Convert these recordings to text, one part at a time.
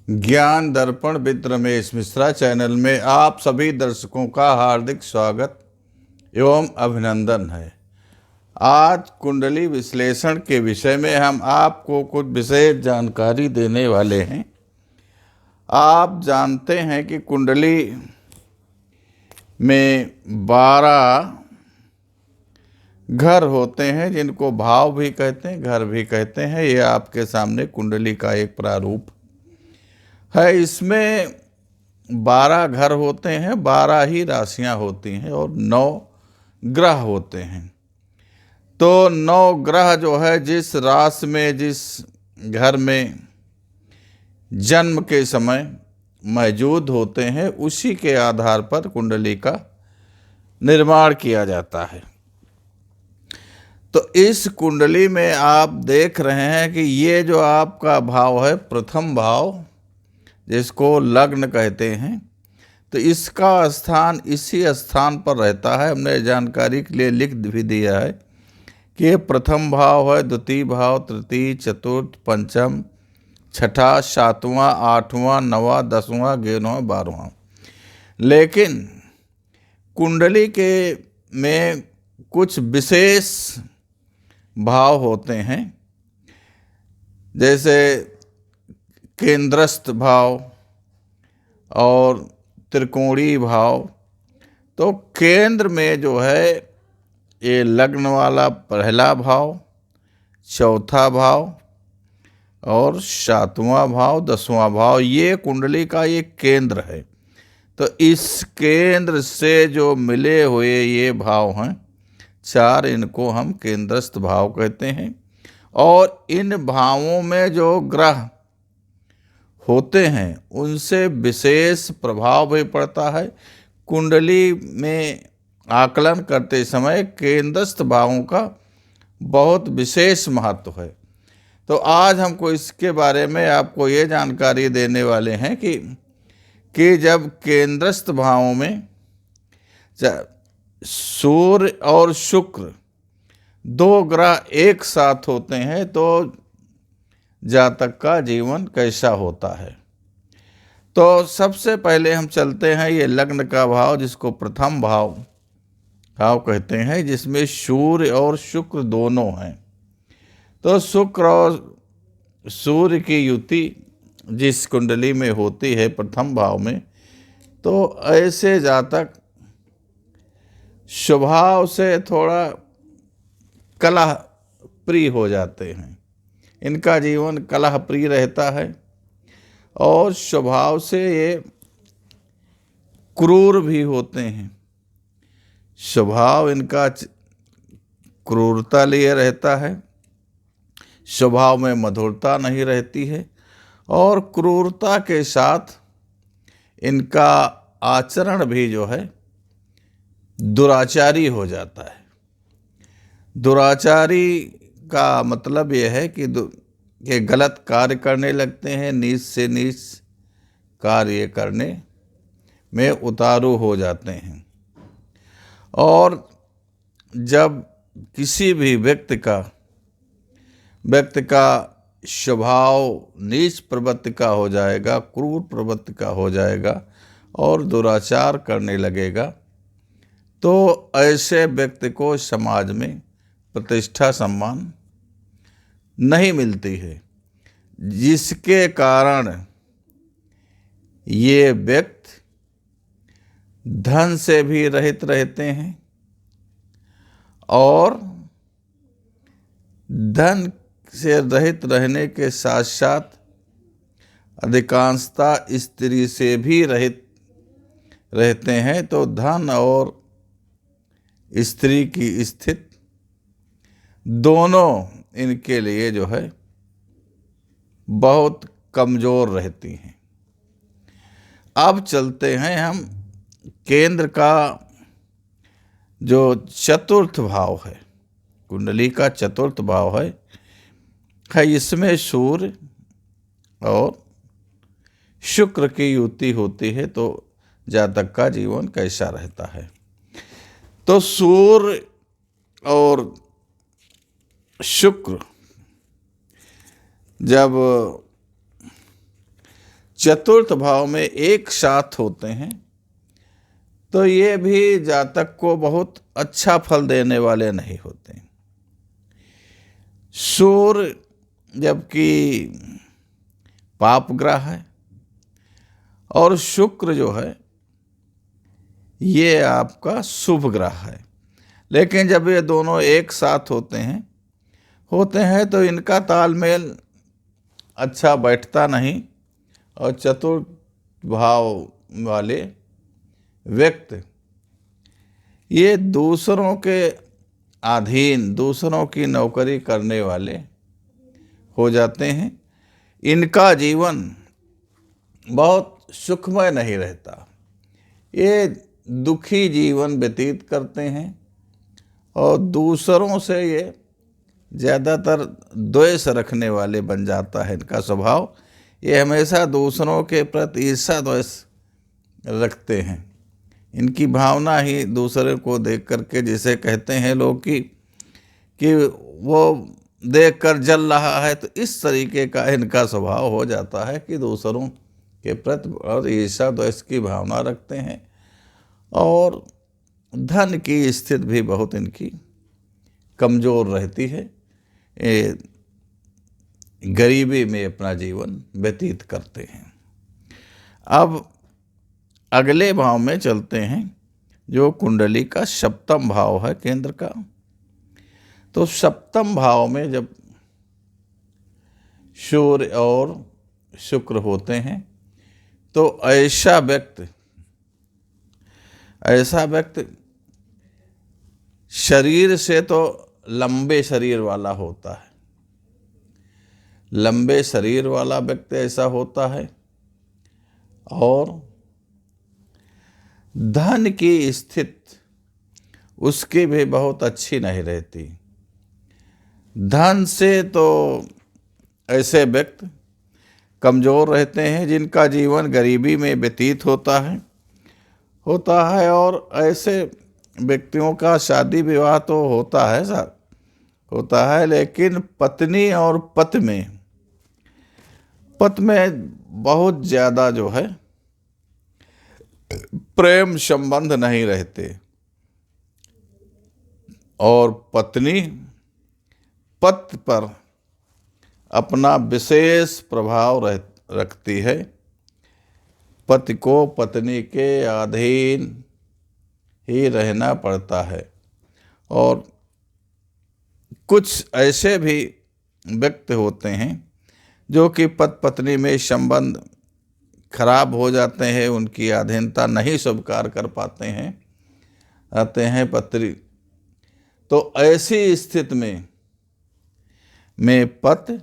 ज्ञान दर्पण with Ramesh Mishra channel में आप सभी दर्शकों का हार्दिक स्वागत एवं अभिनंदन है। आज कुंडली विश्लेषण के विषय में हम आपको कुछ विशेष जानकारी देने वाले हैं। आप जानते हैं कि कुंडली में 12 घर होते हैं, जिनको भाव भी कहते हैं, घर भी कहते हैं। ये आपके सामने कुंडली का एक प्रारूप है। इसमें 12 घर होते हैं, 12 ही राशियां होती हैं और 9 ग्रह होते हैं। तो 9 ग्रह जो है जिस राशि में, जिस घर में जन्म के समय मौजूद होते हैं, उसी के आधार पर कुंडली का निर्माण किया जाता है। तो इस कुंडली में आप देख रहे हैं कि ये जो आपका भाव है, प्रथम भाव, जिसको लग्न कहते हैं, तो इसका स्थान इसी स्थान पर रहता है। हमने जानकारी के लिए लिख भी दिया है कि ये प्रथम भाव है, द्वितीय भाव, तृतीय, चतुर्थ, पंचम, छठा, सातवां, आठवां, नवां, 10वां, 11वां, 12वां। लेकिन कुंडली के में कुछ विशेष भाव होते हैं, जैसे केंद्रस्थ भाव और त्रिकोणीय भाव। तो केंद्र में जो है ये लग्न वाला पहला भाव, चौथा भाव और 7वां भाव, 10वां भाव, ये कुंडली का ये केंद्र है। तो इस केंद्र से जो मिले हुए ये भाव हैं 4, इनको हम केंद्रस्थ भाव कहते हैं। और इन भावों में जो ग्रह होते हैं उनसे विशेष प्रभाव भी पड़ता है। कुंडली में आकलन करते समय केंद्रस्थ भावों का बहुत विशेष महत्व है। तो आज हमको इसके बारे में आपको ये जानकारी देने वाले हैं कि जब केंद्रस्थ भावों में सूर्य और शुक्र 2 ग्रह एक साथ होते हैं तो जातक का जीवन कैसा होता है। तो सबसे पहले हम चलते हैं ये लग्न का भाव, जिसको प्रथम भाव कहते हैं, जिसमें सूर्य और शुक्र दोनों हैं। तो शुक्र और सूर्य की युति जिस कुंडली में होती है प्रथम भाव में, तो ऐसे जातक स्वभाव से थोड़ा कलह प्रिय हो जाते हैं। इनका जीवन कलह प्रिय रहता है और स्वभाव से ये क्रूर भी होते हैं। स्वभाव इनका क्रूरता लिए रहता है, स्वभाव में मधुरता नहीं रहती है और क्रूरता के साथ इनका आचरण भी जो है दुराचारी हो जाता है। दुराचारी का मतलब यह है कि गलत कार्य करने लगते हैं, नीच से नीच कार्य करने में उतारू हो जाते हैं। और जब किसी भी व्यक्ति का स्वभाव नीच प्रवृत्ति का हो जाएगा, क्रूर प्रवृत्ति का हो जाएगा और दुराचार करने लगेगा, तो ऐसे व्यक्ति को समाज में प्रतिष्ठा सम्मान नहीं मिलती है, जिसके कारण ये व्यक्ति धन से भी रहित रहते हैं और धन से रहित रहने के साथ साथ अधिकांशता स्त्री से भी रहित रहते हैं। तो धन और स्त्री की स्थिति दोनों इनके लिए जो है बहुत कमज़ोर रहती हैं। अब चलते हैं हम केंद्र का जो चतुर्थ भाव है, कुंडली का चतुर्थ भाव है, इसमें सूर्य और शुक्र की युति होती है। तो जातक का जीवन कैसा रहता है। तो सूर्य और शुक्र जब चतुर्थ भाव में एक साथ होते हैं तो ये भी जातक को बहुत अच्छा फल देने वाले नहीं होते। सूर्य जबकि पाप ग्रह है और शुक्र जो है ये आपका शुभ ग्रह है, लेकिन जब ये दोनों एक साथ होते हैं तो इनका तालमेल अच्छा बैठता नहीं और चतुर्थ भाव वाले व्यक्ति ये दूसरों के अधीन, दूसरों की नौकरी करने वाले हो जाते हैं। इनका जीवन बहुत सुखमय नहीं रहता, ये दुखी जीवन व्यतीत करते हैं और दूसरों से ये ज़्यादातर द्वेष रखने वाले बन जाता है इनका स्वभाव। ये हमेशा दूसरों के प्रति ईर्ष्या द्वेष रखते हैं। इनकी भावना ही दूसरे को देख करके, जिसे कहते हैं लोग कि वो देख कर जल रहा है, तो इस तरीके का इनका स्वभाव हो जाता है कि दूसरों के प्रति और ईर्ष्या द्वेष की भावना रखते हैं और धन की स्थिति भी बहुत इनकी कमज़ोर रहती है। गरीबी में अपना जीवन व्यतीत करते हैं। अब अगले भाव में चलते हैं जो कुंडली का सप्तम भाव है केंद्र का। तो सप्तम भाव में जब सूर्य और शुक्र होते हैं तो ऐसा व्यक्ति शरीर से तो लंबे शरीर वाला होता है, लंबे शरीर वाला व्यक्ति ऐसा होता है और धन की स्थिति उसकी भी बहुत अच्छी नहीं रहती। धन से तो ऐसे व्यक्ति कमज़ोर रहते हैं जिनका जीवन गरीबी में व्यतीत होता है और ऐसे व्यक्तियों का शादी विवाह तो होता है लेकिन पत्नी और पति में बहुत ज़्यादा जो है प्रेम संबंध नहीं रहते और पत्नी पति पर अपना विशेष प्रभाव रखती है। पति को पत्नी के अधीन ही रहना पड़ता है और कुछ ऐसे भी व्यक्ति होते हैं जो कि पति पत्नी में संबंध खराब हो जाते हैं, उनकी अधीनता नहीं स्वीकार कर पाते हैं, आते हैं पत्नी। तो ऐसी स्थिति में पति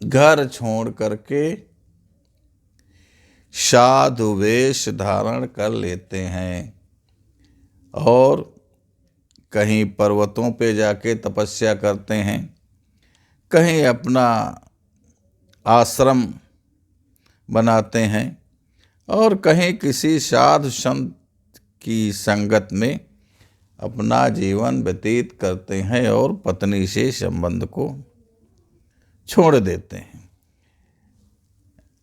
घर छोड़ करके साधु वेश धारण कर लेते हैं और कहीं पर्वतों पे जाके तपस्या करते हैं, कहीं अपना आश्रम बनाते हैं और कहीं किसी साधु संत की संगत में अपना जीवन व्यतीत करते हैं और पत्नी से संबंध को छोड़ देते हैं।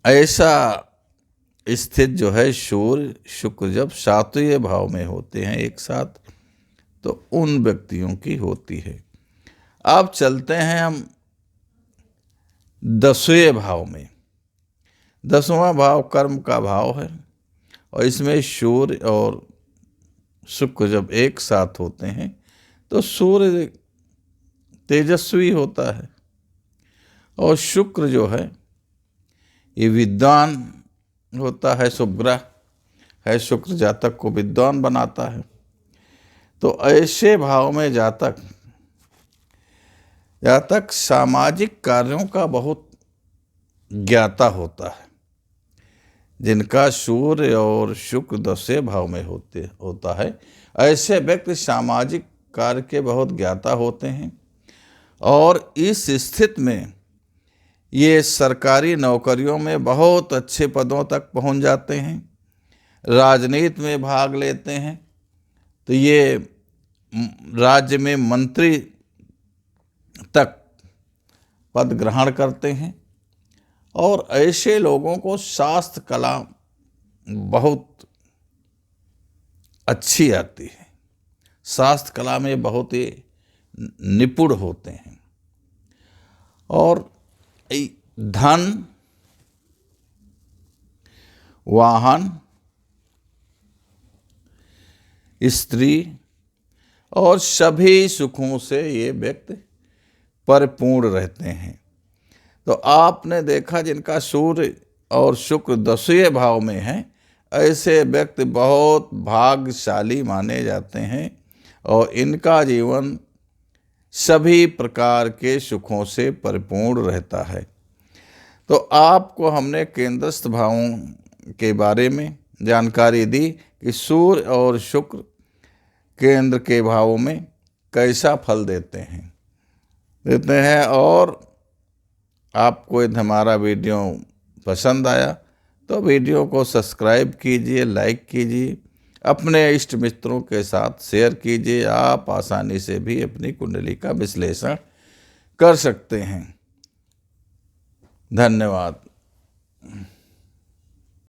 ऐसा स्थिति जो है सूर्य शुक्र जब सातवें भाव में होते हैं एक साथ तो उन व्यक्तियों की होती है। अब चलते हैं हम 10वें भाव में। 10वां भाव कर्म का भाव है और इसमें सूर्य और शुक्र जब एक साथ होते हैं तो सूर्य तेजस्वी होता है और शुक्र जो है ये विद्वान होता है, शुभ ग्रह है। शुक्र जातक को विद्वान बनाता है। तो ऐसे भाव में जातक सामाजिक कार्यों का बहुत ज्ञाता होता है। जिनका सूर्य और शुक्र 10वें भाव में होता है ऐसे व्यक्ति सामाजिक कार्य के बहुत ज्ञाता होते हैं और इस स्थिति में ये सरकारी नौकरियों में बहुत अच्छे पदों तक पहुंच जाते हैं, राजनीति में भाग लेते हैं तो ये राज्य में मंत्री तक पद ग्रहण करते हैं और ऐसे लोगों को शास्त्र कला बहुत अच्छी आती है, शास्त्र कला में बहुत ही निपुण होते हैं। और धन, वाहन, स्त्री और सभी सुखों से ये व्यक्ति परिपूर्ण रहते हैं। तो आपने देखा जिनका सूर्य और शुक्र 10वें भाव में है, ऐसे व्यक्ति बहुत भाग्यशाली माने जाते हैं और इनका जीवन सभी प्रकार के सुखों से परिपूर्ण रहता है। तो आपको हमने केंद्रस्थ भावों के बारे में जानकारी दी कि सूर्य और शुक्र केंद्र के भावों में कैसा फल देते हैं। और आपको यदि हमारा वीडियो पसंद आया तो वीडियो को सब्सक्राइब कीजिए, लाइक कीजिए, अपने इष्ट मित्रों के साथ शेयर कीजिए। आप आसानी से भी अपनी कुंडली का विश्लेषण कर सकते हैं। धन्यवाद।